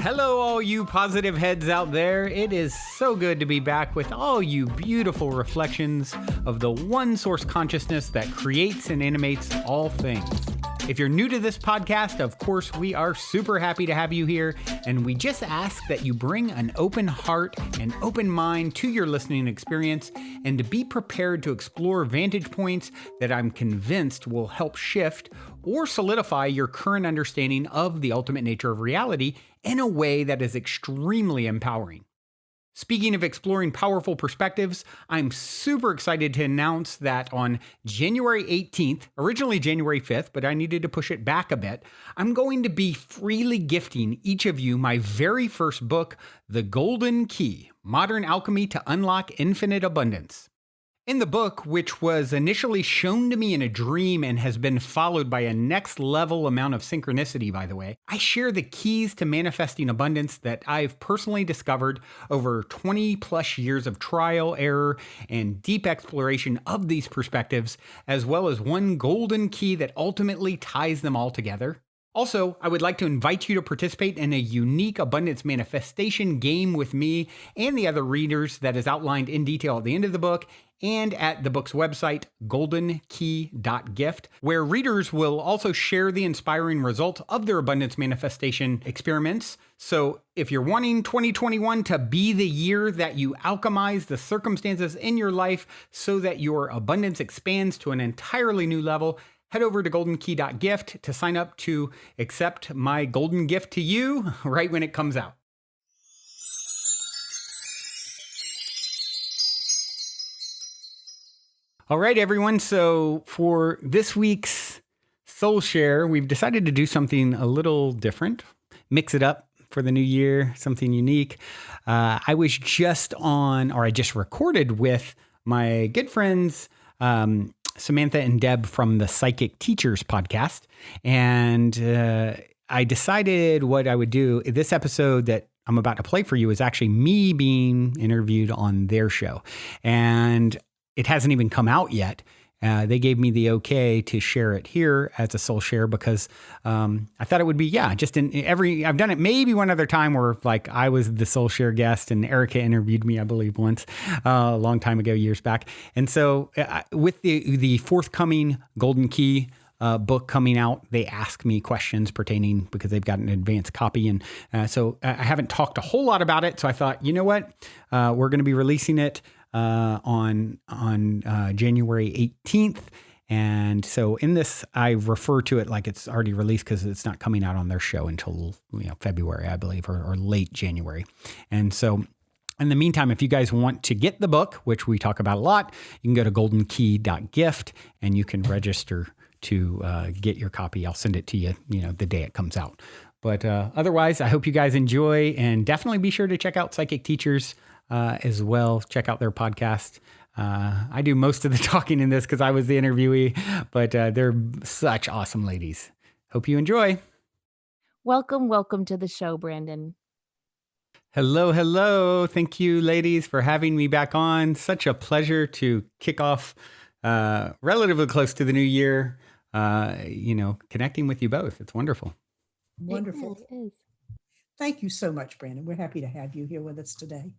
Hello, all you positive heads out there. It is so good to be back with all you beautiful reflections of the one source consciousness that creates and animates all things. If you're new to this podcast, of course, we are super happy to have you here, and we just ask that you bring an open heart and open mind to your listening experience, and to be prepared to explore vantage points that I'm convinced will help shift or solidify your current understanding of the ultimate nature of reality in a way that is extremely empowering. Speaking of exploring powerful perspectives, I'm super excited to announce that on January 18th, originally January 5th, but I needed to push it back a bit, I'm going to be freely gifting each of you my very first book, The Golden Key: Modern Alchemy to Unlock Infinite Abundance. In the book, which was initially shown to me in a dream and has been followed by a next level amount of synchronicity, by the way, I share the keys to manifesting abundance that I've personally discovered over 20 plus years of trial, error, and deep exploration of these perspectives, as well as one golden key that ultimately ties them all together. Also, I would like to invite you to participate in a unique abundance manifestation game with me and the other readers that is outlined in detail at the end of the book and at the book's website, GoldenKey.Gift, where readers will also share the inspiring results of their abundance manifestation experiments. So if you're wanting 2021 to be the year that you alchemize the circumstances in your life so that your abundance expands to an entirely new level, head over to GoldenKey.Gift to sign up to accept my golden gift to you right when it comes out. All right, everyone. So for this week's Soul Share, we've decided to do something a little different, mix it up for the new year, something unique. I just recorded with my good friends, Samantha and Deb from the Psychic Teachers podcast. And I decided what I would do. This episode that I'm about to play for you is actually me being interviewed on their show. And it hasn't even come out yet. They gave me the okay to share it here as a soul share because I thought it would be, I've done it maybe one other time where like I was the soul share guest and Erica interviewed me, I believe once, a long time ago, years back. And so with the forthcoming Golden Key book coming out, they ask me questions pertaining because they've got an advanced copy. And so I haven't talked a whole lot about it. So I thought, you know what, we're going to be releasing it on January 18th. And so in this, I refer to it like it's already released because it's not coming out on their show until February, I believe, or late January. And so in the meantime, if you guys want to get the book, which we talk about a lot, you can go to GoldenKey.Gift and you can register to get your copy. I'll send it to you, the day it comes out. But otherwise, I hope you guys enjoy, and definitely be sure to check out Psychic Teachers as well. Check out their podcast. I do most of the talking in this because I was the interviewee, but they're such awesome ladies. Hope you enjoy. Welcome to the show, Brandon. Hello. Thank you, ladies, for having me back on. Such a pleasure to kick off relatively close to the new year, connecting with you both. It's wonderful. Wonderful. It is. Thank you so much, Brandon. We're happy to have you here with us today.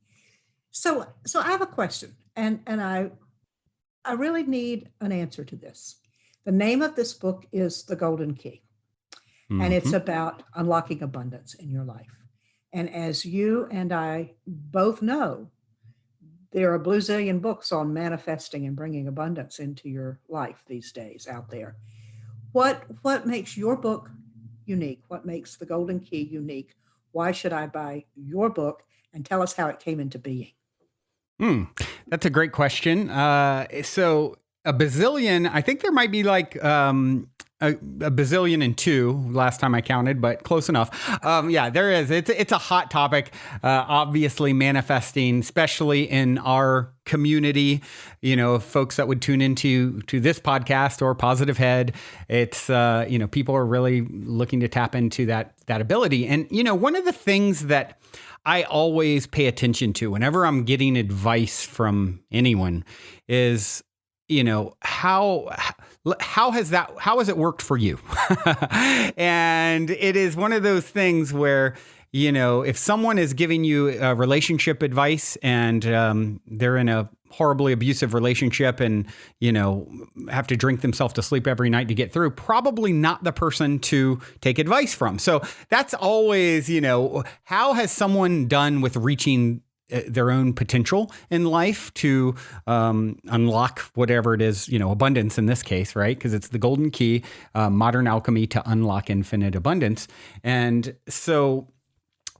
So I have a question, and I really need an answer to this. The name of this book is The Golden Key, and it's about unlocking abundance in your life. And as you and I both know, there are a bazillion books on manifesting and bringing abundance into your life these days out there. What makes your book unique? What makes The Golden Key unique? Why should I buy your book? And tell us how it came into being. That's a great question. So a bazillion, I think there might be like a bazillion and two last time I counted, but close enough. There is. It's a hot topic, obviously manifesting, especially in our community, folks that would tune into this podcast or Positive Head. It's, people are really looking to tap into that ability. And, one of the things that I always pay attention to whenever I'm getting advice from anyone is, how has it worked for you? And it is one of those things where, if someone is giving you relationship advice and they're in a horribly abusive relationship and, have to drink themselves to sleep every night to get through, probably not the person to take advice from. So that's always, how has someone done with reaching their own potential in life to unlock whatever it is, abundance in this case, right? Because it's the golden key, modern alchemy to unlock infinite abundance. And so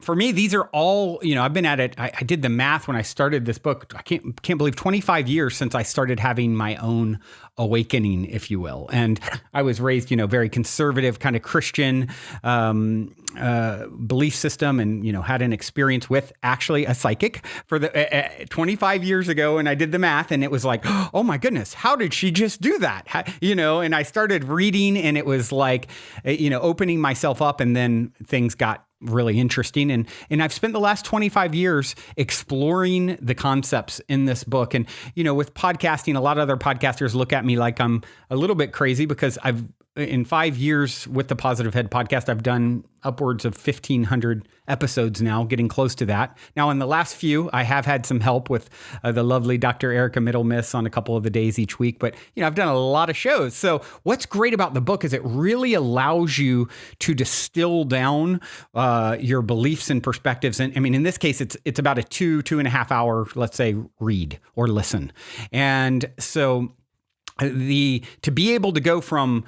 for me, these are all, I've been at it. I did the math when I started this book. I can't believe 25 years since I started having my own awakening, if you will. And I was raised, very conservative, kind of Christian belief system, and had an experience with actually a psychic for the 25 years ago. And I did the math, and it was like, oh my goodness, how did she just do that? And I started reading, and it was like, opening myself up, and then things got really interesting. And I've spent the last 25 years exploring the concepts in this book. And, with podcasting, a lot of other podcasters look at me like I'm a little bit crazy because in 5 years with the Positive Head podcast, I've done upwards of 1,500 episodes now, getting close to that. Now, in the last few, I have had some help with the lovely Dr. Erica Middlemiss on a couple of the days each week. But, I've done a lot of shows. So what's great about the book is it really allows you to distill down your beliefs and perspectives. And I mean, in this case, it's about a 2.5 hour, let's say, read or listen. And so to be able to go from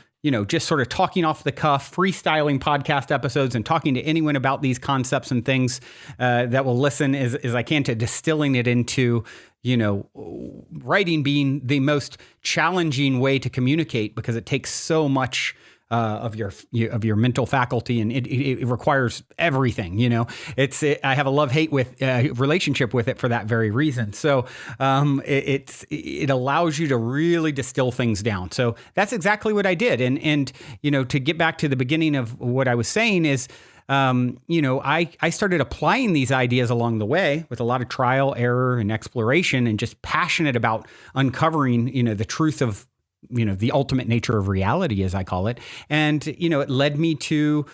just sort of talking off the cuff, freestyling podcast episodes and talking to anyone about these concepts and things that will listen as I can, to distilling it into, writing being the most challenging way to communicate, because it takes so much of your mental faculty, and it requires everything. I have a love-hate relationship with it for that very reason. So it allows you to really distill things down. So that's exactly what I did. And to get back to the beginning of what I was saying is, I started applying these ideas along the way with a lot of trial, error, and exploration, and just passionate about uncovering, the truth of the ultimate nature of reality, as I call it. And, it led me to,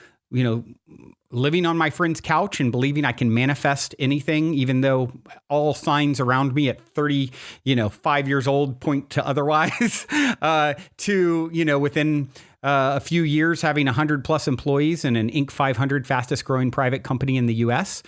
living on my friend's couch and believing I can manifest anything, even though all signs around me at 5 years old point to otherwise, to, within a few years, having 100 plus employees and an Inc. 500 fastest growing private company in the US,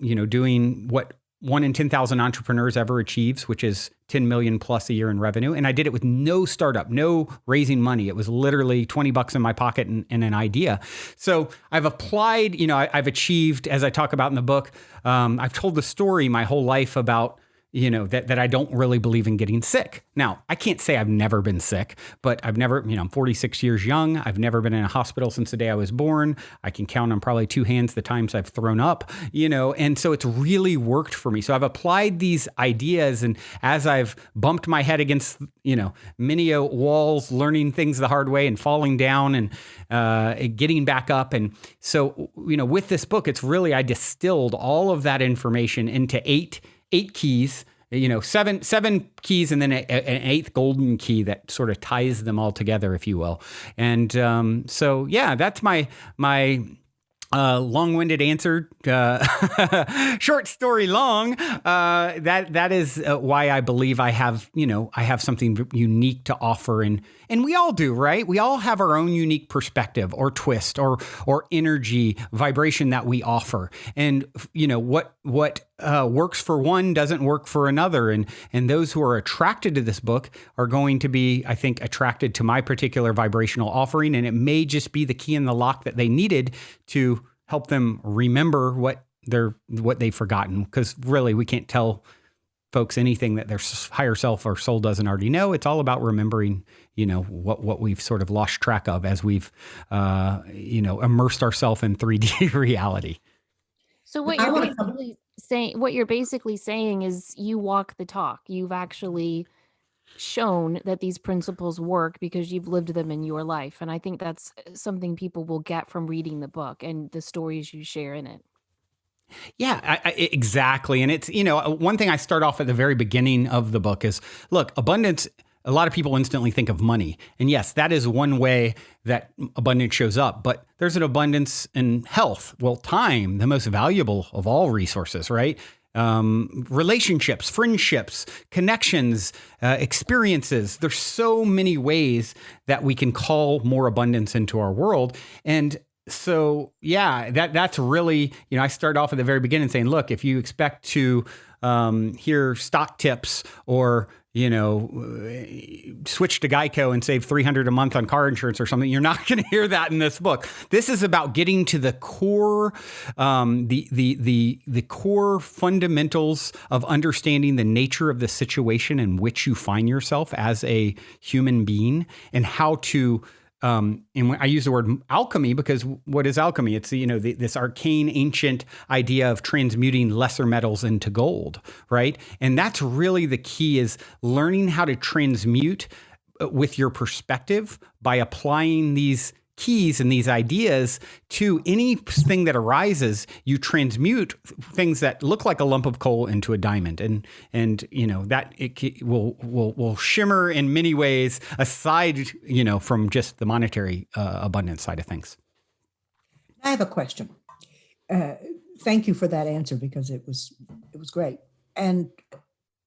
doing what 1 in 10,000 entrepreneurs ever achieves, which is 10 million plus a year in revenue. And I did it with no startup, no raising money. It was literally $20 in my pocket and an idea. So I've applied, I've achieved, as I talk about in the book, I've told the story my whole life about, that I don't really believe in getting sick. Now, I can't say I've never been sick, but I've never, I'm 46 years young. I've never been in a hospital since the day I was born. I can count on probably 2 hands the times I've thrown up, and so it's really worked for me. So I've applied these ideas, and as I've bumped my head against, many walls, learning things the hard way and falling down and getting back up. And so, with this book, it's really, I distilled all of that information into eight keys, seven keys, and then an eighth golden key that sort of ties them all together, if you will. And so, yeah, that's my long-winded answer, short story long. That is why I believe I have something unique to offer, and we all do, right? We all have our own unique perspective or twist or energy vibration that we offer, and what works for one doesn't work for another, and those who are attracted to this book are going to be, I think, attracted to my particular vibrational offering, and it may just be the key in the lock that they needed to help them remember what they've forgotten. Because really, we can't tell folks anything that their higher self or soul doesn't already know. It's all about remembering, what we've sort of lost track of as we've, immersed ourselves in 3D reality. So what you're basically saying is you walk the talk. You've actually shown that these principles work because you've lived them in your life. And I think that's something people will get from reading the book and the stories you share in it. Yeah, exactly. And it's, one thing I start off at the very beginning of the book is, look, abundance a lot of people instantly think of money. And yes, that is one way that abundance shows up, but there's an abundance in health. Well, time, the most valuable of all resources, right? Relationships, friendships, connections, experiences. There's so many ways that we can call more abundance into our world. And so, yeah, that's really, I started off at the very beginning saying, look, if you expect to hear stock tips or, switch to Geico and save $300 a month on car insurance or something, you're not going to hear that in this book. This is about getting to the core, the core fundamentals of understanding the nature of the situation in which you find yourself as a human being, and how to and I use the word alchemy because what is alchemy? It's this arcane, ancient idea of transmuting lesser metals into gold, right? And that's really the key, is learning how to transmute with your perspective by applying these keys and these ideas to anything that arises. You transmute things that look like a lump of coal into a diamond, and that it will shimmer in many ways aside from just the monetary abundance side of things. I have a question. Thank you for that answer, because it was great. And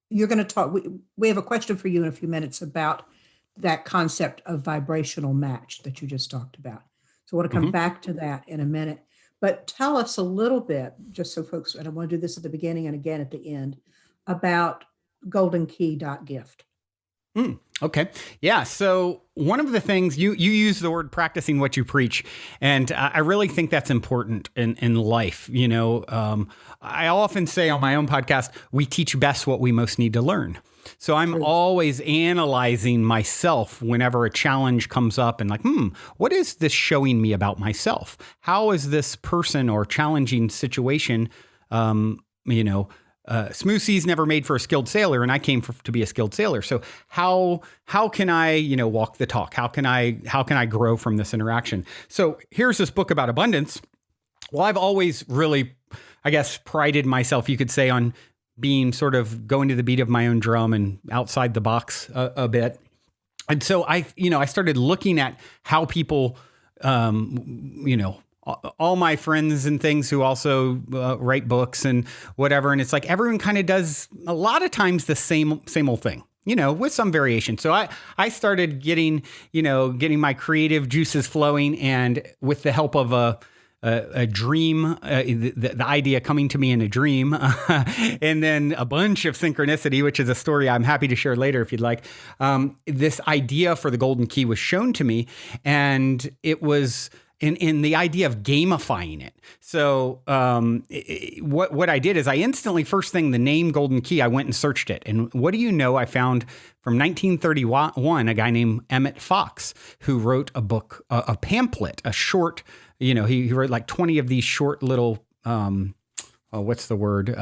you're going to talk. We have a question for you in a few minutes about that concept of vibrational match that you just talked about. So I want to come back to that in a minute, but tell us a little bit, just so folks, and I want to do this at the beginning and again at the end, about GoldenKey.Gift. Okay. Yeah. So one of the things you use the word practicing what you preach. And I really think that's important in life. I often say on my own podcast, we teach best what we most need to learn. So I'm always analyzing myself whenever a challenge comes up and like, what is this showing me about myself? How is this person or challenging situation, smooth seas never made for a skilled sailor, and I came to be a skilled sailor. So how can I, walk the talk? How can I grow from this interaction? So here's this book about abundance. Well, I've always really, I guess, prided myself, you could say, on being sort of going to the beat of my own drum and outside the box a bit. And so I started looking at how people, all my friends and things who also write books and whatever. And it's like everyone kind of does a lot of times the same old thing, with some variation. So I started getting my creative juices flowing, and with the help of a dream, the idea coming to me in a dream, and then a bunch of synchronicity, which is a story I'm happy to share later if you'd like. This idea for the Golden Key was shown to me, and it was in the idea of gamifying it. So what I did is I instantly, first thing, the name Golden Key, I went and searched it. And what do you know? I found from 1931, a guy named Emmett Fox, who wrote a book, a pamphlet, a short, he wrote like 20 of these short little, what's the word?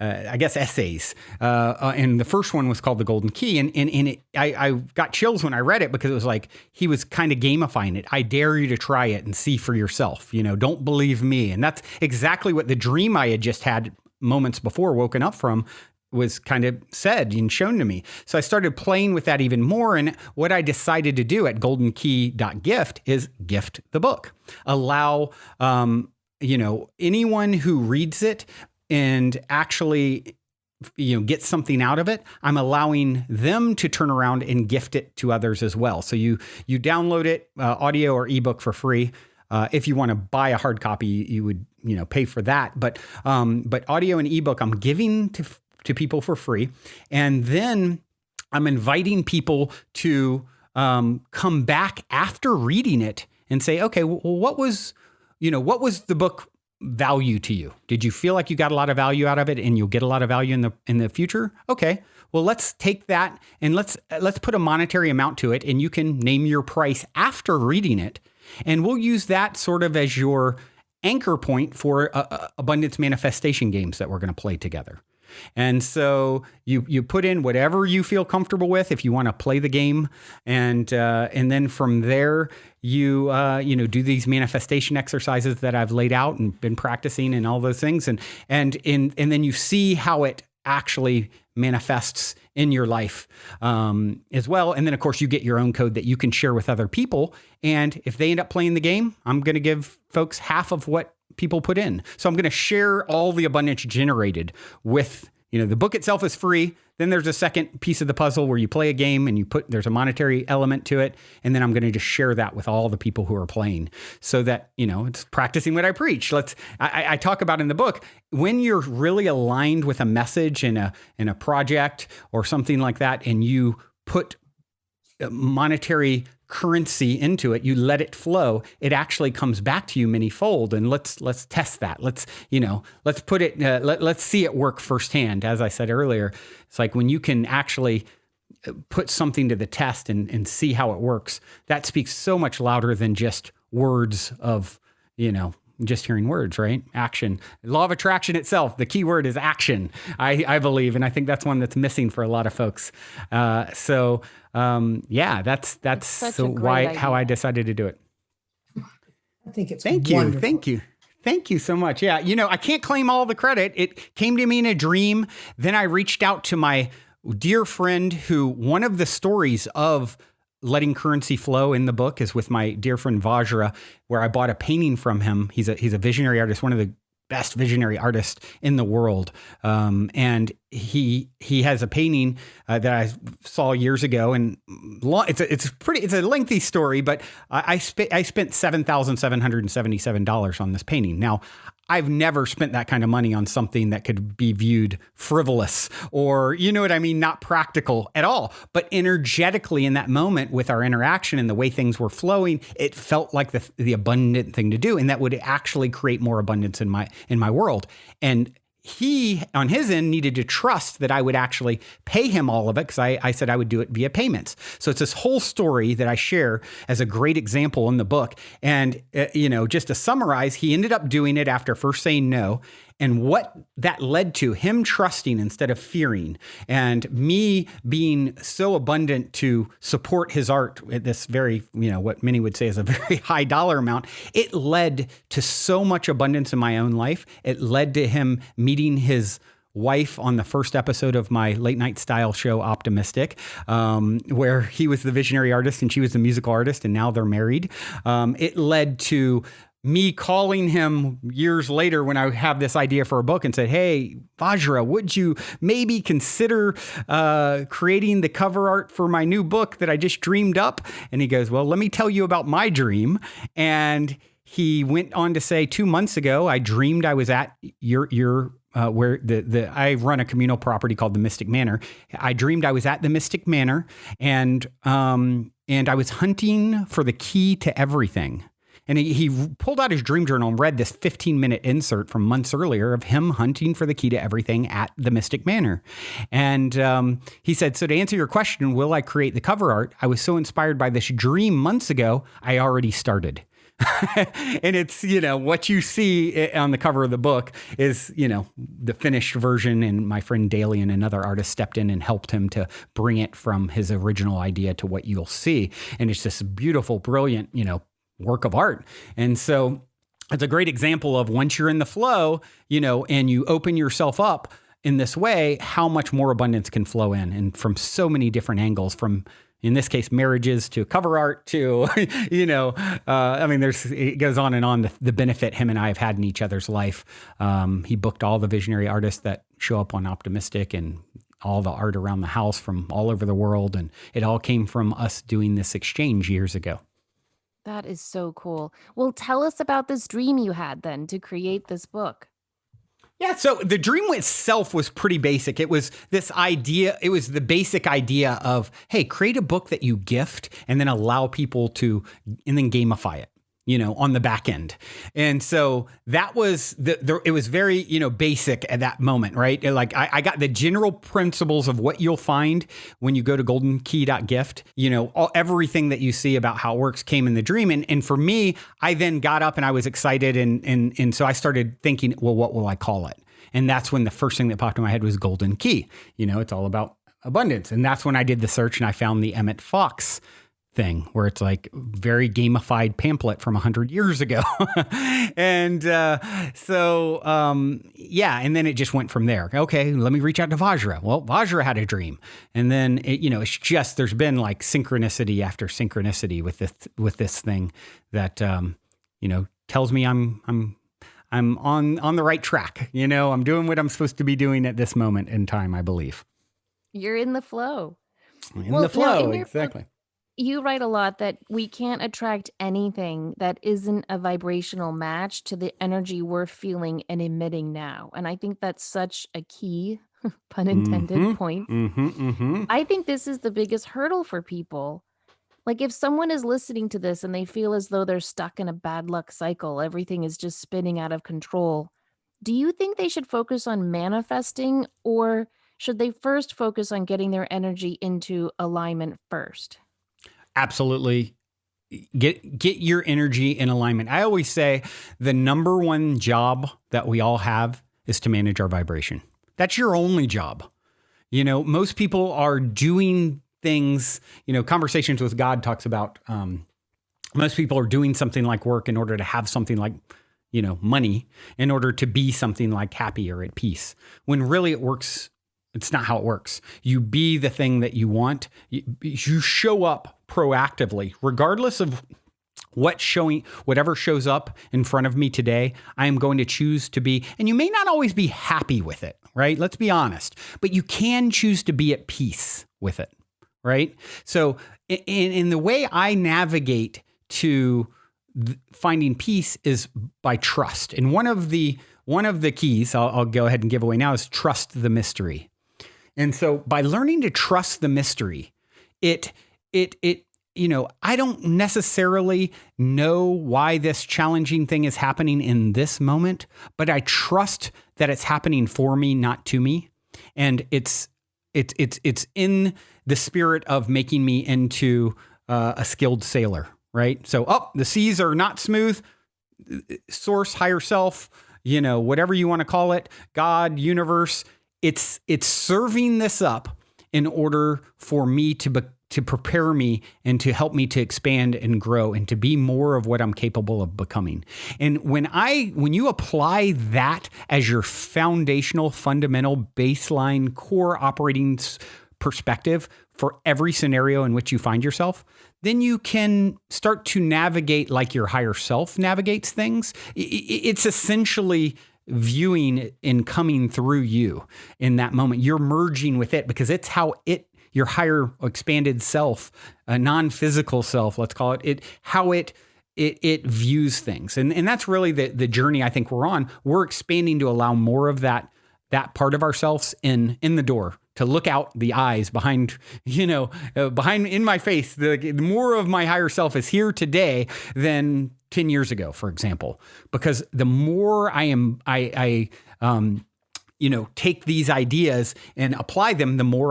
I guess essays. And the first one was called The Golden Key. And I got chills when I read it, because it was like, he was kind of gamifying it. I dare you to try it and see for yourself, don't believe me. And that's exactly what the dream I had just had moments before woken up from was kind of said and shown to me. So I started playing with that even more. And what I decided to do at GoldenKey.Gift is gift the book. Allow, anyone who reads it and actually, get something out of it, I'm allowing them to turn around and gift it to others as well. So you download it, audio or ebook, for free. If you want to buy a hard copy, you would, pay for that. But audio and ebook, I'm giving to people for free. And then I'm inviting people to come back after reading it and say, okay, well, what was the book value to you? Did you feel like you got a lot of value out of it, and you'll get a lot of value in the future? Okay, well, let's take that and let's put a monetary amount to it, and you can name your price after reading it. And we'll use that sort of as your anchor point for abundance manifestation games that we're going to play together. And so you put in whatever you feel comfortable with if you want to play the game, and then from there you do these manifestation exercises that I've laid out and been practicing and all those things, and then you see how it actually manifests in your life as well. And then, of course, you get your own code that you can share with other people. And if they end up playing the game, I'm going to give folks half of what people put in. So I'm going to share all the abundance generated with, the book itself is free. Then there's a second piece of the puzzle where you play a game and there's a monetary element to it. And then I'm going to just share that with all the people who are playing so that, it's practicing what I preach. I talk about in the book, when you're really aligned with a message in a project or something like that, and you put monetary currency into it, you let it flow, it actually comes back to you manyfold. And let's test that. Let's put it, let's see it work firsthand. As I said earlier, it's like when you can actually put something to the test and see how it works, that speaks so much louder than just words of, just hearing words, right? Action. Law of attraction itself, the key word is action, I believe. And I think that's one that's missing for a lot of folks. That's how I decided to do it. I think it's wonderful. Thank you so much. Yeah. I can't claim all the credit. It came to me in a dream. Then I reached out to my dear friend who, one of the stories of letting currency flow in the book is with my dear friend Vajra, where I bought a painting from him. He's a visionary artist, one of the best visionary artists in the world. And he has a painting that I saw years ago, and it's a lengthy story, but I spent $7,777 on this painting. Now, I've never spent that kind of money on something that could be viewed frivolous or, not practical at all. But energetically in that moment with our interaction and the way things were flowing, it felt like the abundant thing to do. And that would actually create more abundance in my world. And he, on his end, needed to trust that I would actually pay him all of it, because I said I would do it via payments. So it's this whole story that I share as a great example in the book. And, just to summarize, he ended up doing it after first saying no. And what that led to, him trusting instead of fearing, and me being so abundant to support his art at this very, what many would say is a very high dollar amount, it led to so much abundance in my own life. It led to him meeting his wife on the first episode of my late night style show, Optimistic, where he was the visionary artist and she was the musical artist, and now they're married. It led to me calling him years later when I have this idea for a book and said, "Hey, Vajra, would you maybe consider creating the cover art for my new book that I just dreamed up?" And he goes, "Well, let me tell you about my dream." And he went on to say, 2 months ago, I dreamed I was at your where I run a communal property called the Mystic Manor. I dreamed I was at the Mystic Manor, and I was hunting for the key to everything. And he pulled out his dream journal and read this 15-minute insert from months earlier of him hunting for the key to everything at the Mystic Manor. And he said, "So to answer your question, will I create the cover art? I was so inspired by this dream months ago, I already started." And it's, what you see on the cover of the book is, the finished version. And my friend Dalian, another artist, stepped in and helped him to bring it from his original idea to what you'll see. And it's this beautiful, brilliant, work of art. And so it's a great example of, once you're in the flow, and you open yourself up in this way, how much more abundance can flow in, and from so many different angles, from, in this case, marriages to cover art to, it goes on and on, the benefit him and I have had in each other's life. He booked all the visionary artists that show up on Optimistic, and all the art around the house from all over the world. And it all came from us doing this exchange years ago. That is so cool. Well, tell us about this dream you had then to create this book. Yeah, so the dream itself was pretty basic. It was this idea, it was the basic idea of, hey, create a book that you gift and then allow people to, and then gamify it, on the back end. And so that was, it was very, basic at that moment, right? Like I got the general principles of what you'll find when you go to GoldenKey.Gift. Everything that you see about how it works came in the dream. And for me, I then got up and I was excited. And so I started thinking, well, what will I call it? And that's when the first thing that popped in my head was Golden Key. It's all about abundance. And that's when I did the search and I found the Emmett Fox thing where it's like very gamified pamphlet from 100 years ago. And and then it just went from there. Okay, let me reach out to Vajra. Well, Vajra had a dream. And then, it's just, there's been like synchronicity after synchronicity with this thing that, tells me I'm on the right track. I'm doing what I'm supposed to be doing at this moment in time, I believe. You're in the flow. The flow, exactly. You write a lot that we can't attract anything that isn't a vibrational match to the energy we're feeling and emitting now. And I think that's such a key, pun intended, point. I think this is the biggest hurdle for people. Like if someone is listening to this and they feel as though they're stuck in a bad luck cycle, everything is just spinning out of control. Do you think they should focus on manifesting, or should they first focus on getting their energy into alignment first? Absolutely. Get your energy in alignment. I always say the number one job that we all have is to manage our vibration. That's your only job. Most people are doing things, Conversations with God talks about, most people are doing something like work in order to have something like, money, in order to be something like happy or at peace. When really it's not how it works. You be the thing that you want. You show up proactively, regardless of whatever shows up in front of me today. I am going to choose to be, and you may not always be happy with it, right? Let's be honest, but you can choose to be at peace with it, right? So in the way I navigate to finding peace is by trust. And one of the keys I'll go ahead and give away now is trust the mystery. And so by learning to trust the mystery, I don't necessarily know why this challenging thing is happening in this moment, but I trust that it's happening for me, not to me. And it's in the spirit of making me into a skilled sailor, right? So, the seas are not smooth. Source, higher self, whatever you want to call it, God, universe. It's serving this up in order for me to prepare me and to help me to expand and grow and to be more of what I'm capable of becoming. And when you apply that as your foundational, fundamental, baseline, core operating perspective for every scenario in which you find yourself, then you can start to navigate like your higher self navigates things. It's essentially viewing and coming through you in that moment. You're merging with it because it's how your higher expanded self, a non-physical self, let's call it, how it views things. And that's really the journey I think we're on. We're expanding to allow more of that part of ourselves in the door, to look out the eyes behind in my face. The more of my higher self is here today than 10 years ago, for example, because the more I take these ideas and apply them, the more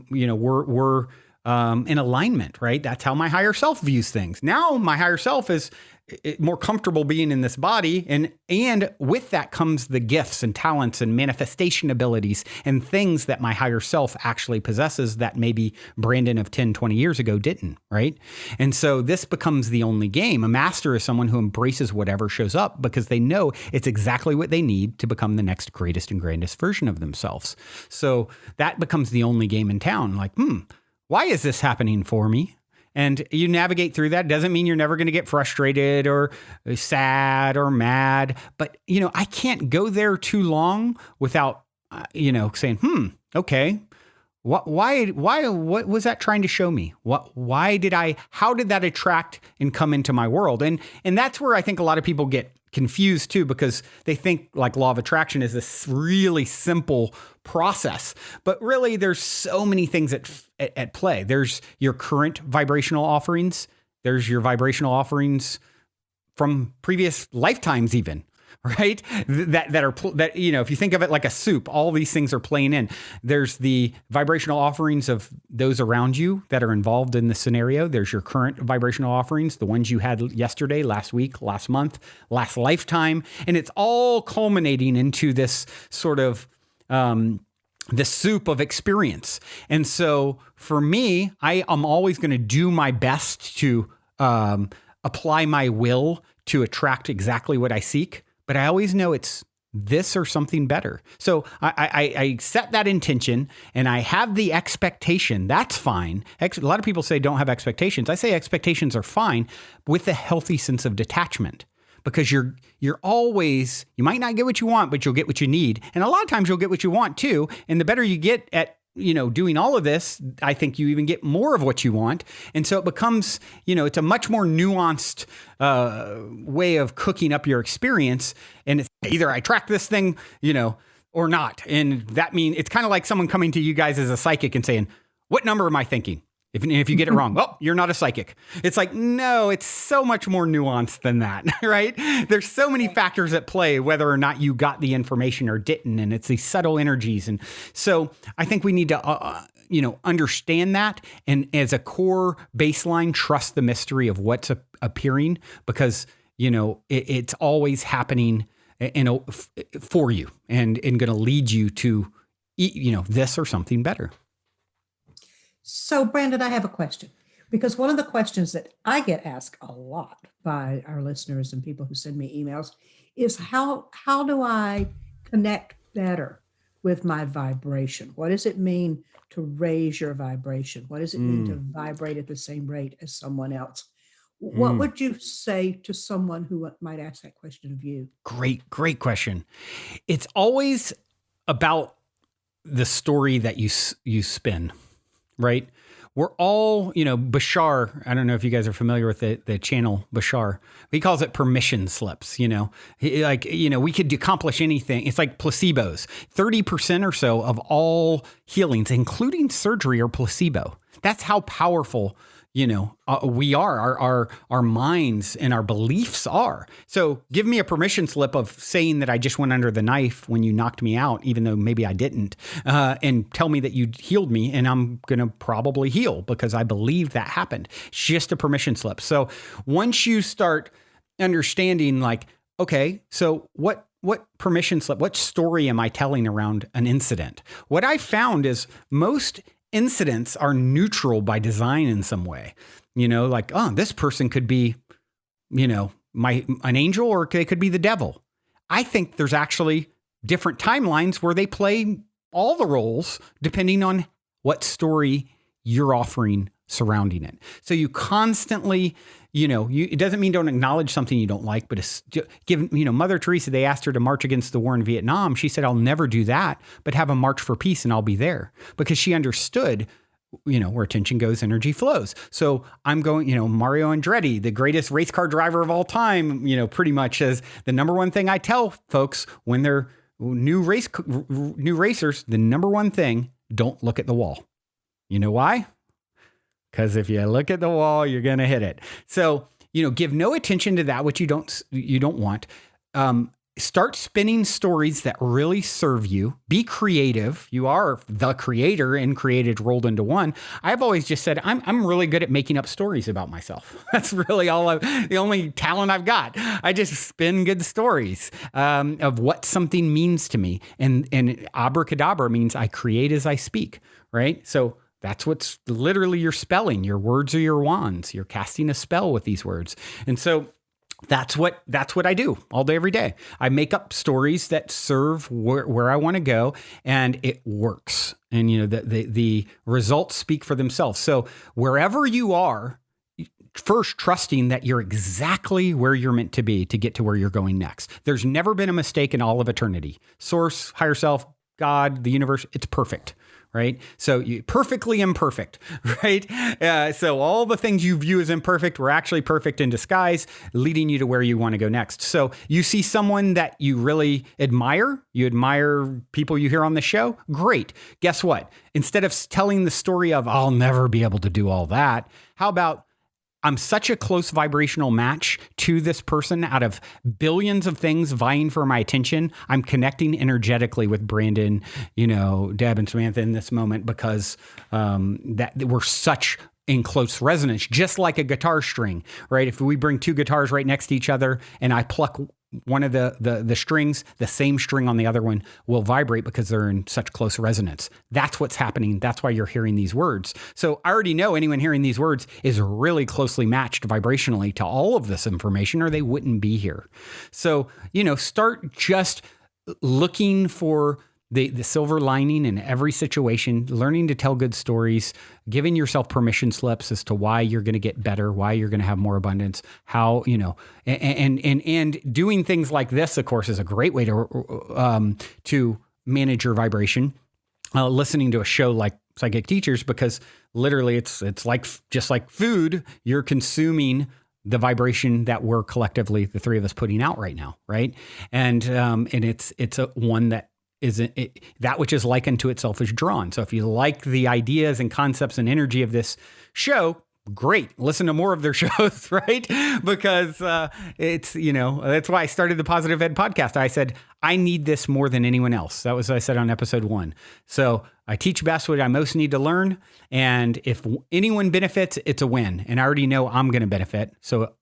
we're in alignment, right? That's how my higher self views things. Now my higher self is more comfortable being in this body. And with that comes the gifts and talents and manifestation abilities and things that my higher self actually possesses that maybe Brandon of 10, 20 years ago didn't, right? And so this becomes the only game. A master is someone who embraces whatever shows up because they know it's exactly what they need to become the next greatest and grandest version of themselves. So that becomes the only game in town. Like, why is this happening for me? And you navigate through that. Doesn't mean you're never going to get frustrated or sad or mad. But, I can't go there too long without, saying, okay, what was that trying to show me? How did that attract and come into my world? And that's where I think a lot of people get confused too, because they think like law of attraction is this really simple process, but really there's so many things at play. There's your current vibrational offerings. There's your vibrational offerings from previous lifetimes even, right? That if you think of it like a soup, all these things are playing in. There's the vibrational offerings of those around you that are involved in the scenario. There's your current vibrational offerings, the ones you had yesterday, last week, last month, last lifetime. And it's all culminating into this sort of the soup of experience. And so for me, I am always going to do my best to apply my will to attract exactly what I seek. But I always know it's this or something better. So I set that intention and I have the expectation. That's fine. A lot of people say don't have expectations. I say expectations are fine with a healthy sense of detachment, because you're always, you might not get what you want, but you'll get what you need. And a lot of times you'll get what you want too. And the better you get at doing all of this, I think you even get more of what you want. And so it becomes, it's a much more nuanced way of cooking up your experience. And it's either I track this thing, or not. And that means it's kind of like someone coming to you guys as a psychic and saying, what number am I thinking? If you get it wrong, well, you're not a psychic. It's like, no, it's so much more nuanced than that, right? There's so many factors at play, whether or not you got the information or didn't. And it's these subtle energies. And so I think we need to, understand that. And as a core baseline, trust the mystery of what's appearing, because, it's always happening for you and going to lead you to, this or something better. So, Brandon, I have a question, because one of the questions that I get asked a lot by our listeners and people who send me emails is how do I connect better with my vibration? What does it mean to raise your vibration? What does it mean to vibrate at the same rate as someone else? What would you say to someone who might ask that question of you? Great question. It's always about the story that you spin. Right? We're all, Bashar, I don't know if you guys are familiar with the channel Bashar. He calls it permission slips, we could accomplish anything. It's like placebos. 30% or so of all healings, including surgery, are placebo. That's how powerful, we are, our minds and our beliefs are. So give me a permission slip of saying that I just went under the knife when you knocked me out, even though maybe I didn't, and tell me that you healed me, and I'm going to probably heal because I believe that happened. It's just a permission slip. So once you start understanding, like, okay, so what permission slip, what story am I telling around an incident? What I found is most incidents are neutral by design in some way, like, oh, this person could be, an angel, or they could be the devil. I think there's actually different timelines where they play all the roles depending on what story you're offering surrounding it. So you constantly, it doesn't mean don't acknowledge something you don't like, but Mother Teresa, they asked her to march against the war in Vietnam. She said, I'll never do that, but have a march for peace and I'll be there, because she understood, where attention goes, energy flows. So I'm going, Mario Andretti, the greatest race car driver of all time, pretty much as the number one thing I tell folks when they're new racers, the number one thing, don't look at the wall. You know why? Because if you look at the wall, you're going to hit it. So, give no attention to that which you don't want. Start spinning stories that really serve you. Be creative. You are the creator, and created rolled into one. I've always just said, I'm really good at making up stories about myself. That's really the only talent I've got. I just spin good stories of what something means to me. And abracadabra means I create as I speak, right? So that's what's literally you're spelling. Your words are your wands. You're casting a spell with these words. And so that's what I do all day, every day. I make up stories that serve where I want to go, and it works. And, the results speak for themselves. So wherever you are, first trusting that you're exactly where you're meant to be to get to where you're going next. There's never been a mistake in all of eternity. Source, higher self, God, the universe, it's perfect. Right? So you perfectly imperfect, right? So all the things you view as imperfect were actually perfect in disguise, leading you to where you want to go next. So you see someone that you really admire, you admire people you hear on the show. Great. Guess what? Instead of telling the story of, I'll never be able to do all that, how about I'm such a close vibrational match to this person out of billions of things vying for my attention. I'm connecting energetically with Brandon, Deb and Samantha in this moment because that we're such in close resonance, just like a guitar string, right? If we bring two guitars right next to each other and I pluck one of the strings, the same string on the other one will vibrate because they're in such close resonance. That's what's happening. That's why you're hearing these words. So I already know anyone hearing these words is really closely matched vibrationally to all of this information, or they wouldn't be here. So, start just looking for the silver lining in every situation, learning to tell good stories, giving yourself permission slips as to why you're going to get better, why you're going to have more abundance, how, and doing things like this, of course, is a great way to manage your vibration. Listening to a show like Psychic Teachers, because literally it's just like food, you're consuming the vibration that we're collectively, the three of us, putting out right now. Right. And it's a one that that which is likened to itself is drawn. So if you like the ideas and concepts and energy of this show, great. Listen to more of their shows, right? Because it's, that's why I started the Positive Ed podcast. I said, I need this more than anyone else. That was what I said on episode 1. So I teach best what I most need to learn. And if anyone benefits, it's a win. And I already know I'm going to benefit. So,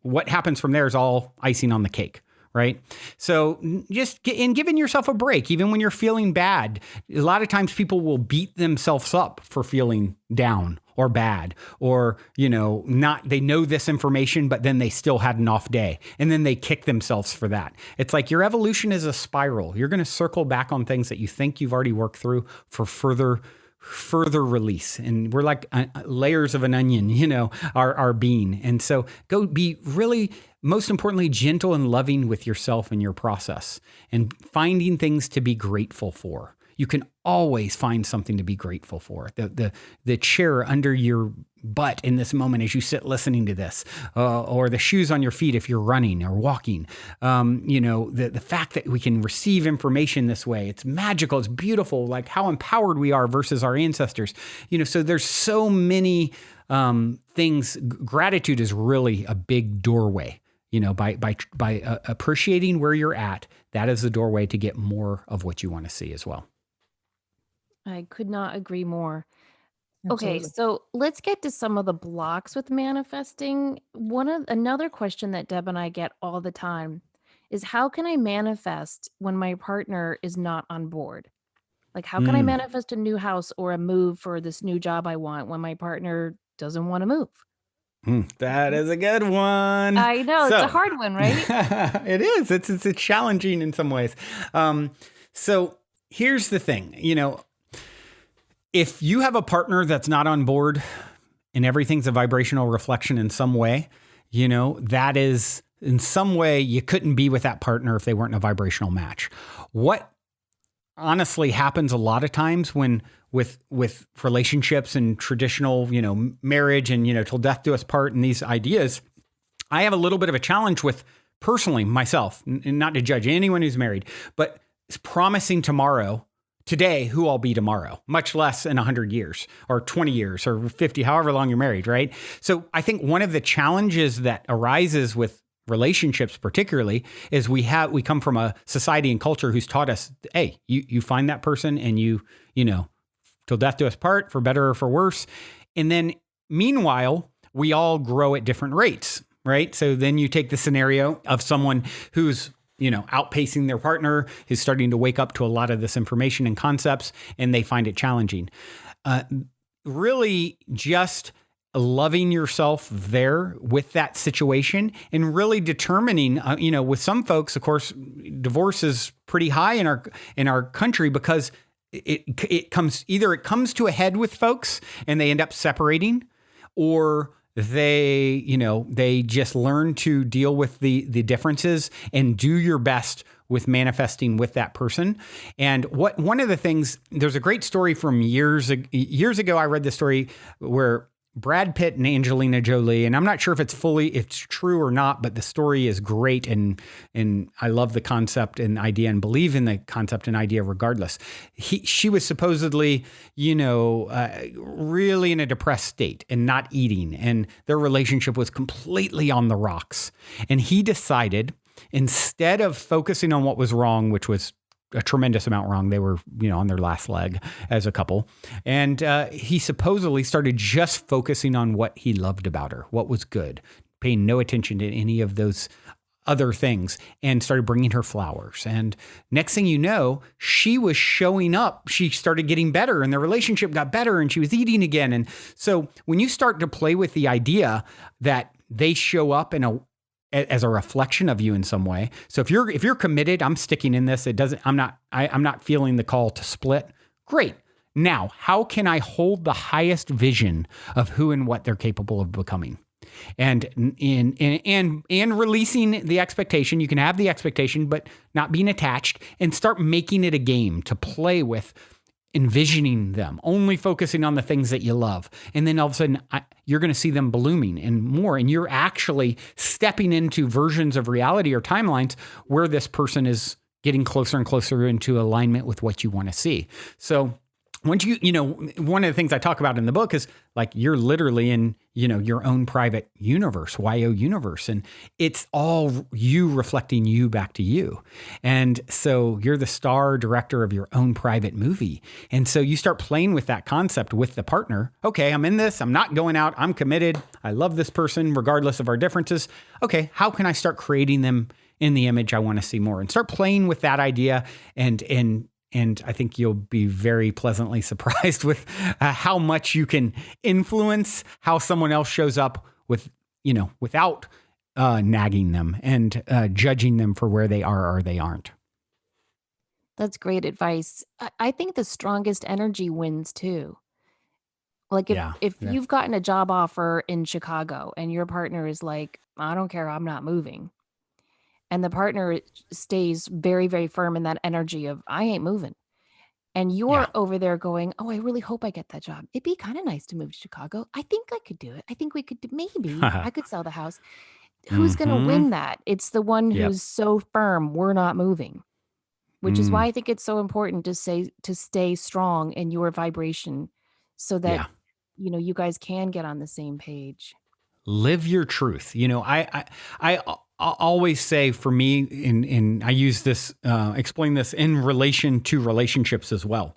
what happens from there is all icing on the cake. Right. So just giving yourself a break, even when you're feeling bad. A lot of times people will beat themselves up for feeling down or bad, or, they know this information, but then they still had an off day and then they kick themselves for that. It's like your evolution is a spiral. You're going to circle back on things that you think you've already worked through for further release. And we're like layers of an onion, our being. And so go be really, most importantly, gentle and loving with yourself and your process, and finding things to be grateful for. You can always find something to be grateful for. The chair under your butt in this moment as you sit listening to this, or the shoes on your feet if you're running or walking. The fact that we can receive information this way, it's magical, it's beautiful, like how empowered we are versus our ancestors. So there's so many things. Gratitude is really a big doorway. By appreciating where you're at, that is the doorway to get more of what you want to see as well. I could not agree more. Absolutely. Okay, so let's get to some of the blocks with manifesting. Another question that Deb and I get all the time is, how can I manifest when my partner is not on board? Like, how can I manifest a new house or a move for this new job I want when my partner doesn't want to move? That is a good one. I know, it's a hard one, right? It is. It's challenging in some ways. So here's the thing, if you have a partner that's not on board and everything's a vibrational reflection in some way, that is in some way you couldn't be with that partner if they weren't a vibrational match. What honestly happens a lot of times when with relationships and traditional, marriage and, till death do us part and these ideas, I have a little bit of a challenge with personally myself, and not to judge anyone who's married, but promising today, who I'll be tomorrow, much less in 100 years or 20 years or 50, however long you're married, right? So I think one of the challenges that arises with relationships particularly is we come from a society and culture who's taught us, hey, you find that person and you till death do us part, for better or for worse. And then meanwhile, we all grow at different rates, right? So then you take the scenario of someone who's outpacing their partner, who's starting to wake up to a lot of this information and concepts, and they find it challenging. Really just loving yourself there with that situation and really determining, with some folks, of course, divorce is pretty high in our country because it comes to a head with folks and they end up separating, or they just learn to deal with the differences and do your best with manifesting with that person. And one of the things, there's a great story from years ago. I read the story where Brad Pitt and Angelina Jolie, and I'm not sure if it's true or not, but the story is great. And I love the concept and idea and believe in the concept and idea regardless. She was supposedly, really in a depressed state and not eating, and their relationship was completely on the rocks. And he decided, instead of focusing on what was wrong, which was a tremendous amount wrong. They were, on their last leg as a couple. And he supposedly started just focusing on what he loved about her, what was good, paying no attention to any of those other things and started bringing her flowers. And next thing you know, she was showing up. She started getting better and their relationship got better and she was eating again. And so when you start to play with the idea that they show up as a reflection of you in some way. So if you're committed, I'm sticking in this. I'm not feeling the call to split. Great. Now, how can I hold the highest vision of who and what they're capable of becoming? And releasing the expectation. You can have the expectation, but not being attached, and start making it a game to play with, envisioning them, only focusing on the things that you love. And then all of a sudden you're going to see them blooming and more. And you're actually stepping into versions of reality or timelines where this person is getting closer and closer into alignment with what you want to see. So once one of the things I talk about in the book is like, you're literally in, your own private universe, YoUniverse, and it's all you reflecting you back to you. And so you're the star director of your own private movie. And so you start playing with that concept with the partner. Okay, I'm in this. I'm not going out. I'm committed. I love this person regardless of our differences. Okay, how can I start creating them in the image I want to see more? And start playing with that idea, and I think you'll be very pleasantly surprised with how much you can influence how someone else shows up without nagging them and judging them for where they are or they aren't. That's great advice. I think the strongest energy wins too. Like if you've gotten a job offer in Chicago and your partner is like, I don't care, I'm not moving. And the partner stays very, very firm in that energy of, I ain't moving. And you're over there going, oh, I really hope I get that job. It'd be kind of nice to move to Chicago. I think I could do it. I think we could maybe I could sell the house. Who's going to win that? It's the one who's so firm, we're not moving, which is why I think it's so important to stay strong in your vibration so that, you guys can get on the same page. Live your truth. I always say, for me, and I use this, explain this in relation to relationships as well.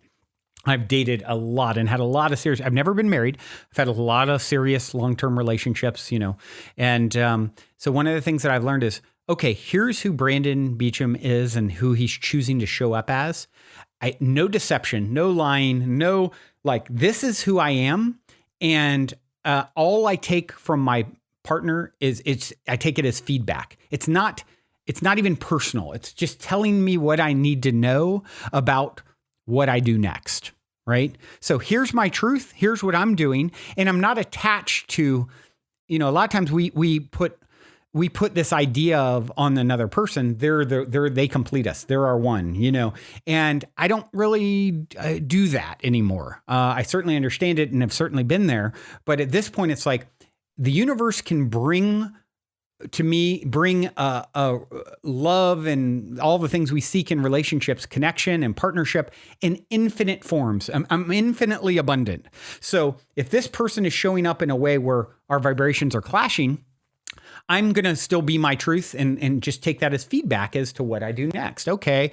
I've dated a lot and had a lot of serious, I've never been married. I've had a lot of serious long-term relationships, And so one of the things that I've learned is, okay, here's who Brandon Beacham is and who he's choosing to show up as. No deception, no lying, this is who I am. And all I take from my partner is I take it as feedback. It's not even personal. It's just telling me what I need to know about what I do next, right? So here's my truth. Here's what I'm doing. And I'm not attached to, a lot of times we put this idea of on another person, they complete us. They're our one, and I don't really do that anymore. I certainly understand it and have certainly been there. But at this point, it's like, the universe can bring a love and all the things we seek in relationships, connection and partnership in infinite forms. I'm infinitely abundant. So if this person is showing up in a way where our vibrations are clashing, I'm going to still be my truth and just take that as feedback as to what I do next. Okay,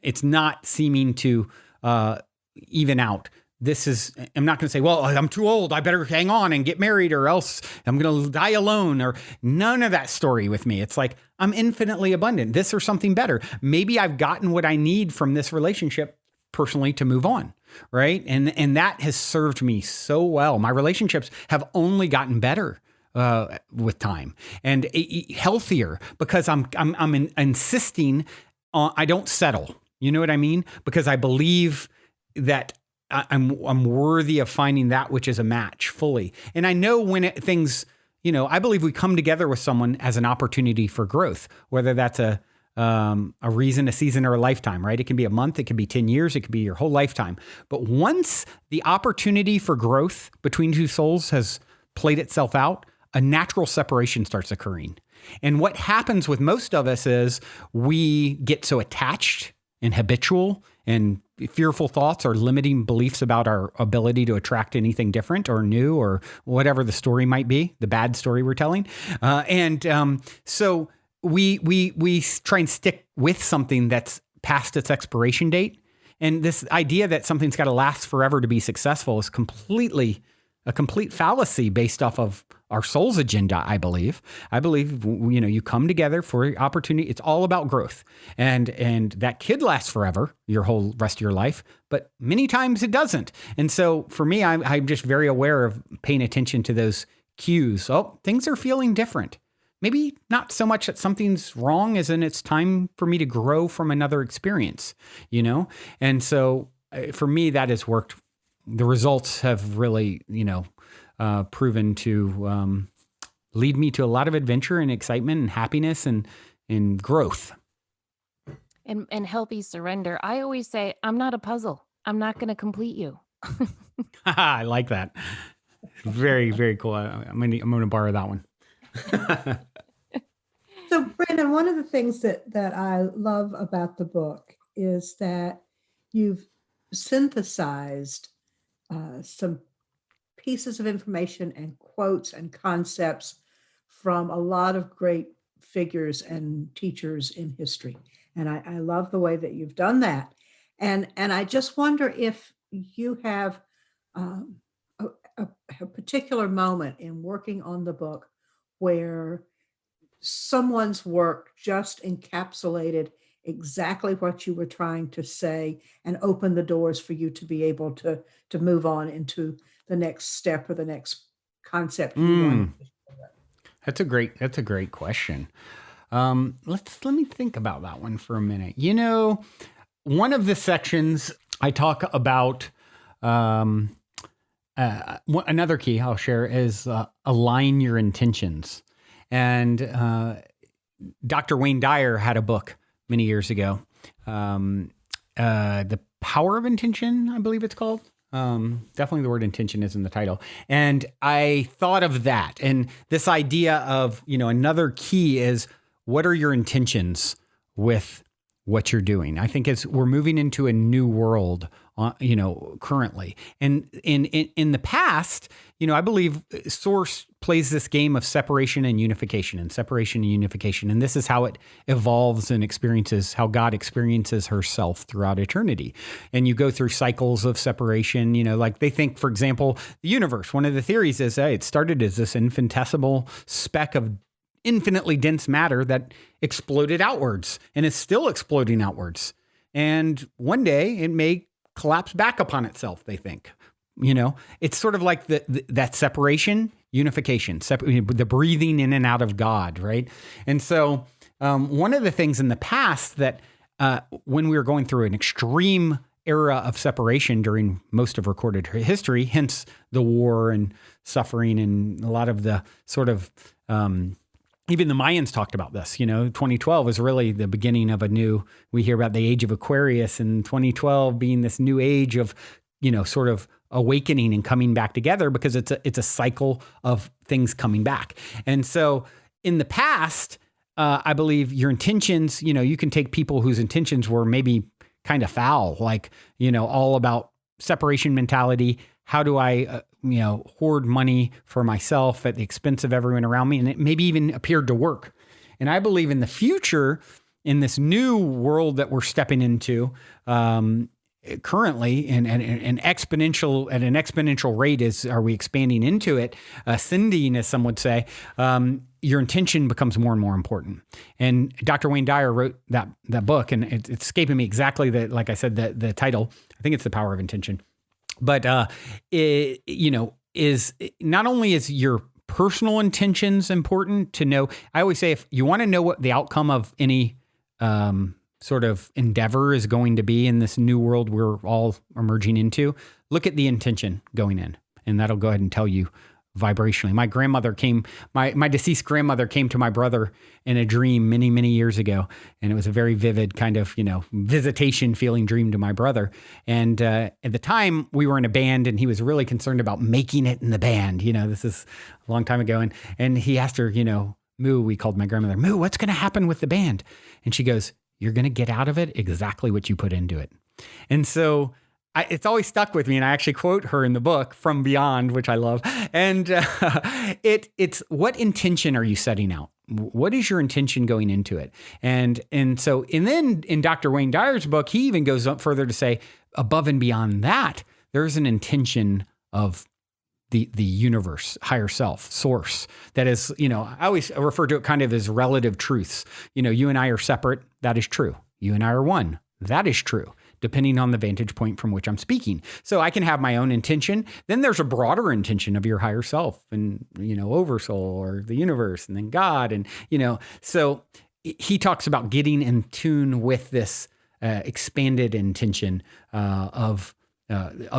it's not seeming to even out. I'm not going to say, well, I'm too old, I better hang on and get married or else I'm going to die alone, or none of that story with me. It's like, I'm infinitely abundant. This or something better. Maybe I've gotten what I need from this relationship personally to move on. Right. And that has served me so well. My relationships have only gotten better with time and healthier because I'm insisting on, I don't settle. You know what I mean? Because I believe that I'm worthy of finding that which is a match fully. And I know when things, I believe we come together with someone as an opportunity for growth, whether that's a reason, a season, or a lifetime, right? It can be a month, it could be 10 years, it could be your whole lifetime. But once the opportunity for growth between two souls has played itself out, a natural separation starts occurring. And what happens with most of us is we get so attached and habitual and fearful thoughts or limiting beliefs about our ability to attract anything different or new or whatever the story might be, the bad story we're telling. So we try and stick with something that's past its expiration date. And this idea that something's got to last forever to be successful is a complete fallacy based off of our soul's agenda, I believe. I believe, you come together for opportunity. It's all about growth. And that could last forever, your whole rest of your life, but many times it doesn't. And so for me, I'm just very aware of paying attention to those cues. Oh, things are feeling different. Maybe not so much that something's wrong as in it's time for me to grow from another experience, And so for me, that has worked. The results have really, proven to lead me to a lot of adventure and excitement and happiness and growth. And healthy surrender. I always say, I'm not a puzzle. I'm not going to complete you. I like that. Very, very cool. I'm going to borrow that one. So, Brandon, one of the things that I love about the book is that you've synthesized some pieces of information and quotes and concepts from a lot of great figures and teachers in history. And I love the way that you've done that. And I just wonder if you have a particular moment in working on the book where someone's work just encapsulated exactly what you were trying to say and opened the doors for you to be able to move on into the next step or the next concept you want. That's a great question. Let me think about that one for a minute. One of the sections I talk about, another key I'll share is align your intentions. And Dr. Wayne Dyer had a book many years ago, The Power of Intention, I believe it's called. Definitely the word intention is in the title. And I thought of that. And this idea of, another key is, what are your intentions with what you're doing? I think as we're moving into a new world, currently. And in the past, I believe Source plays this game of separation and unification. And this is how it evolves and experiences, how God experiences herself throughout eternity. And you go through cycles of separation, like they think, for example, the universe. One of the theories is, it started as this infinitesimal speck of infinitely dense matter that exploded outwards and is still exploding outwards. And one day it may collapse back upon itself, they think. It's sort of like that separation, unification, the breathing in and out of God, right? And so one of the things in the past that when we were going through an extreme era of separation during most of recorded history, hence the war and suffering and a lot of the sort of even the Mayans talked about this, 2012 was really the beginning of we hear about the age of Aquarius and 2012 being this new age of, sort of awakening and coming back together because it's a cycle of things coming back. And so in the past, I believe your intentions, you can take people whose intentions were maybe kind of foul, like, all about separation mentality. How do I, hoard money for myself at the expense of everyone around me? And it maybe even appeared to work. And I believe in the future, in this new world that we're stepping into currently, and at an exponential rate, are we expanding into it, ascending, as some would say, your intention becomes more and more important. And Dr. Wayne Dyer wrote that book, and it's escaping me exactly like I said, the title. I think it's The Power of Intention. But, is not only is your personal intentions important to know. I always say, if you want to know what the outcome of any sort of endeavor is going to be in this new world we're all emerging into, look at the intention going in, and that'll go ahead and tell you vibrationally. My grandmother my deceased grandmother came to my brother in a dream many, many years ago. And it was a very vivid kind of, visitation feeling dream to my brother. And at the time we were in a band and he was really concerned about making it in the band. This is a long time ago. And he asked her, Moo, we called my grandmother, Moo, what's going to happen with the band? And she goes, you're going to get out of it exactly what you put into it. And so it's always stuck with me, and I actually quote her in the book, From Beyond, which I love. And it's what intention are you setting out? What is your intention going into it? And then in Dr. Wayne Dyer's book, he even goes up further to say, above and beyond that, there's an intention of the universe, higher self, source. That is, I always refer to it kind of as relative truths. You and I are separate. That is true. You and I are one. That is true, depending on the vantage point from which I'm speaking. So I can have my own intention. Then there's a broader intention of your higher self and, oversoul or the universe and then God. And, so he talks about getting in tune with this expanded intention of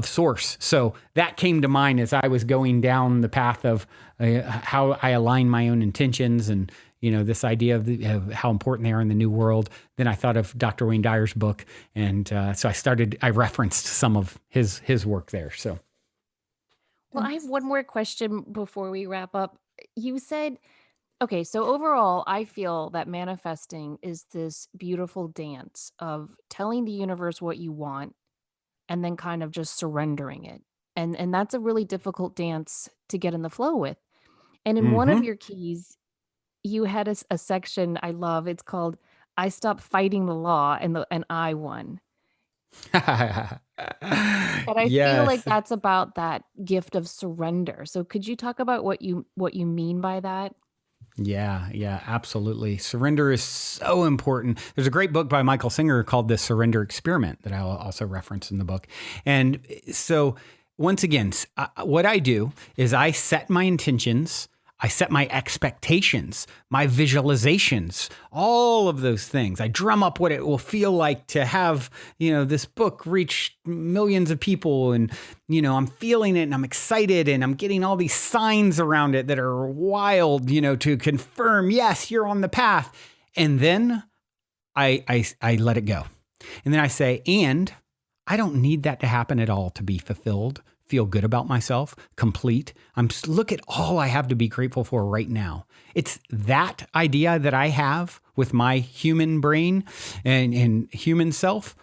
source. So that came to mind as I was going down the path of how I align my own intentions and, this idea of how important they are in the new world. Then I thought of Dr. Wayne Dyer's book. And so I referenced some of his work there. So. Well, I have one more question before we wrap up. You said, okay, so overall, I feel that manifesting is this beautiful dance of telling the universe what you want and then kind of just surrendering it. And that's a really difficult dance to get in the flow with. And in one of your keys, you had a section I love. It's called "I Stopped Fighting the Law and I Won." And I feel like that's about that gift of surrender. So could you talk about what you mean by that? Yeah, absolutely. Surrender is so important. There's a great book by Michael Singer called The Surrender Experiment that I'll also reference in the book. And so once again, what I do is I set my intentions, I set my expectations, my visualizations, all of those things. I drum up what it will feel like to have, this book reach millions of people. And, I'm feeling it and I'm excited and I'm getting all these signs around it that are wild, to confirm, yes, you're on the path. And then I let it go. And then I say, and I don't need that to happen at all to be fulfilled, feel good about myself, complete. Look at all I have to be grateful for right now. It's that idea that I have with my human brain and human self.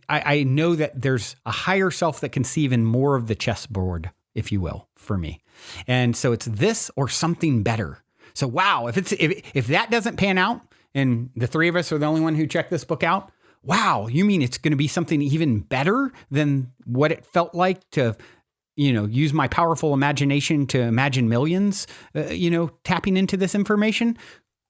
I know that there's a higher self that can see even more of the chessboard, if you will, for me. And so it's this or something better. So, wow, if that doesn't pan out and the three of us are the only one who checked this book out, wow, you mean it's going to be something even better than what it felt like to, use my powerful imagination to imagine millions, tapping into this information?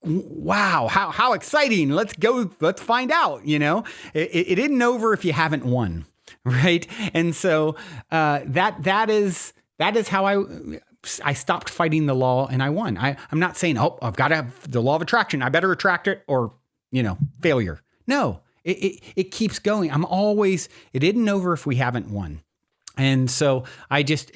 Wow, how exciting. Let's go. Let's find out, it isn't over if you haven't won. Right. And so that is how I stopped fighting the law and I won. I'm not saying, I've got to have the law of attraction. I better attract it or, failure. No. It keeps going. It isn't over if we haven't won. And so I just,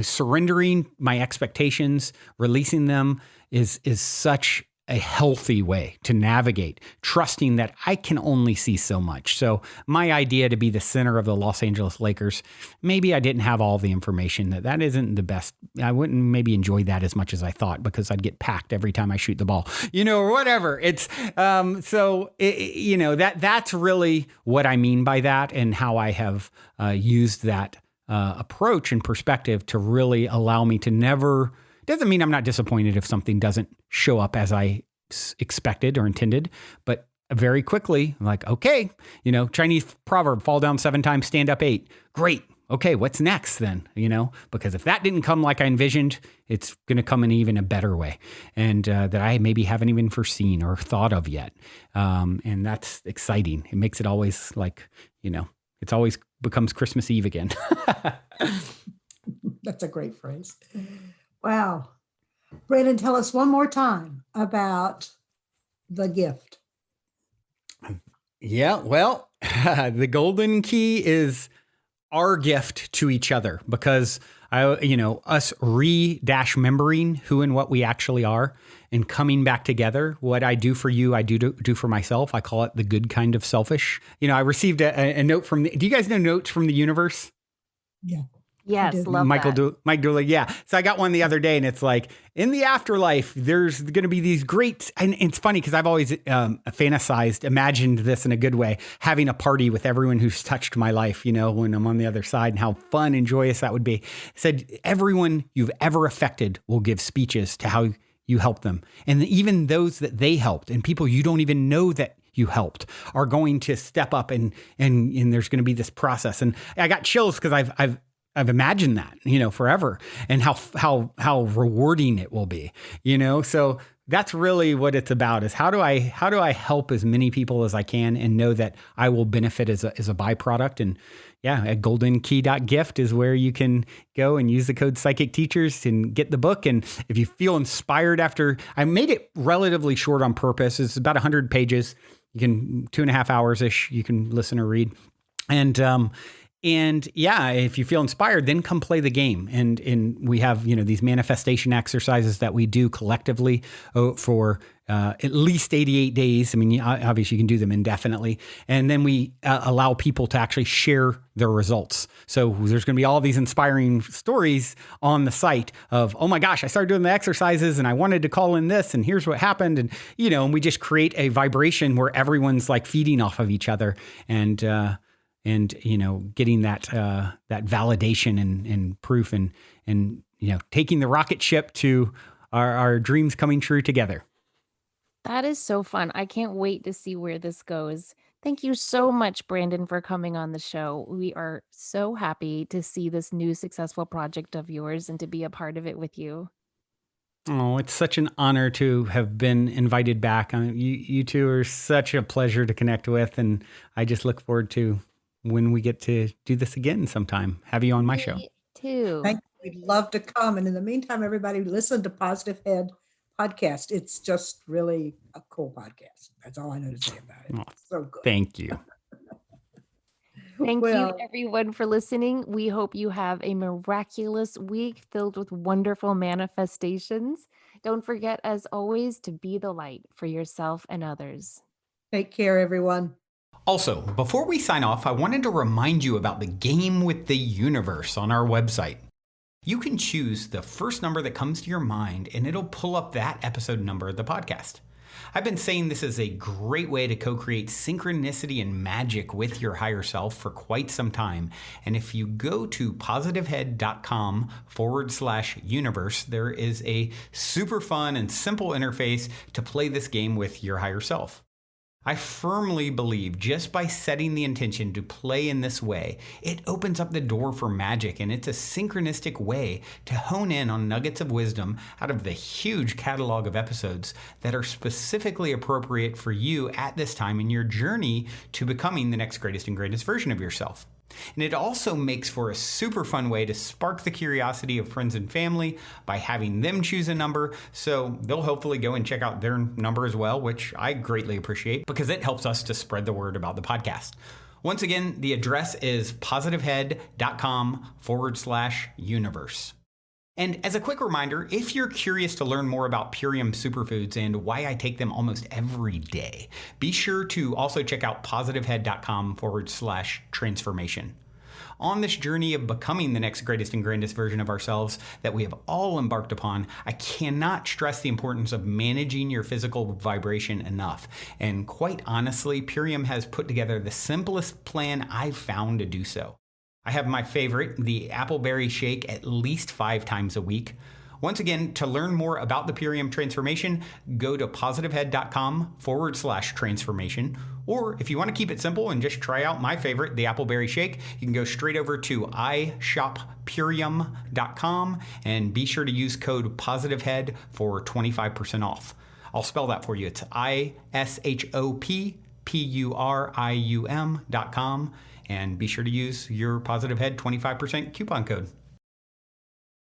surrendering my expectations, releasing them is such a healthy way to navigate, trusting that I can only see so much. So my idea to be the center of the Los Angeles Lakers, maybe I didn't have all the information. That isn't the best. I wouldn't maybe enjoy that as much as I thought because I'd get packed every time I shoot the ball, or whatever. It's that's really what I mean by that and how I have used that approach and perspective to really allow me to never. Doesn't mean I'm not disappointed if something doesn't show up as I expected or intended, but very quickly, I'm like, okay, Chinese proverb, fall down 7 times, stand up 8. Great. Okay, what's next then? Because if that didn't come like I envisioned, it's going to come in even a better way and that I maybe haven't even foreseen or thought of yet. And that's exciting. It makes it always like, it's always becomes Christmas Eve again. That's a great phrase. Wow. Brandon, tell us one more time about the gift. Yeah, well, the golden key is our gift to each other because us remembering who and what we actually are and coming back together. What I do for you, I do for myself. I call it the good kind of selfish. I received a note from do you guys know notes from the universe? Yeah. Yes, love Mike Dooley. Yeah. So I got one the other day and it's like, in the afterlife, there's going to be these great, and it's funny because I've always imagined this in a good way, having a party with everyone who's touched my life, when I'm on the other side and how fun and joyous that would be. It said, everyone you've ever affected will give speeches to how you helped them. And even those that they helped and people you don't even know that you helped are going to step up and there's going to be this process. And I got chills because I've imagined that, forever, and how rewarding it will be, so that's really what it's about, is how do I help as many people as I can and know that I will benefit as a byproduct. And yeah, at GoldenKey.Gift is where you can go and use the code Psychic Teachers and get the book. And if you feel inspired I made it relatively short on purpose. It's about 100 pages. You can 2.5 hours ish. You can listen or read. And yeah, if you feel inspired, then come play the game. And we have, these manifestation exercises that we do collectively for at least 88 days. I mean, obviously you can do them indefinitely. And then we allow people to actually share their results. So there's going to be all these inspiring stories on the site of, oh my gosh, I started doing the exercises and I wanted to call in this and here's what happened. And, and we just create a vibration where everyone's like feeding off of each other and getting that validation and proof and taking the rocket ship to our dreams coming true together. That is so fun. I can't wait to see where this goes. Thank you so much, Brandon, for coming on the show. We are so happy to see this new successful project of yours and to be a part of it with you. Oh, it's such an honor to have been invited back. You two are such a pleasure to connect with, and I just look forward to when we get to do this again sometime. Have you on my show. Me too. Thank you. We'd love to come. And in the meantime, everybody listen to Positive Head podcast. It's just really a cool podcast. That's all I know to say about it. Oh, so good. Thank you. Thank you, everyone, for listening. We hope you have a miraculous week filled with wonderful manifestations. Don't forget, as always, to be the light for yourself and others. Take care, everyone. Also, before we sign off, I wanted to remind you about the game with the universe on our website. You can choose the first number that comes to your mind, and it'll pull up that episode number of the podcast. I've been saying this is a great way to co-create synchronicity and magic with your higher self for quite some time. And if you go to positivehead.com/universe, there is a super fun and simple interface to play this game with your higher self. I firmly believe just by setting the intention to play in this way, it opens up the door for magic, and it's a synchronistic way to hone in on nuggets of wisdom out of the huge catalog of episodes that are specifically appropriate for you at this time in your journey to becoming the next greatest and greatest version of yourself. And it also makes for a super fun way to spark the curiosity of friends and family by having them choose a number, so they'll hopefully go and check out their number as well, which I greatly appreciate because it helps us to spread the word about the podcast. Once again, the address is positivehead.com/universe. And as a quick reminder, if you're curious to learn more about Purium superfoods and why I take them almost every day, be sure to also check out positivehead.com/transformation. On this journey of becoming the next greatest and grandest version of ourselves that we have all embarked upon, I cannot stress the importance of managing your physical vibration enough. And quite honestly, Purium has put together the simplest plan I've found to do so. I have my favorite, the appleberry shake, at least 5 times a week. Once again, to learn more about the Purium transformation, go to positivehead.com/transformation. Or if you want to keep it simple and just try out my favorite, the appleberry shake, you can go straight over to ishoppurium.com and be sure to use code positivehead for 25% off. I'll spell that for you. It's ishoppurium.com. And be sure to use your Positive Head 25% coupon code.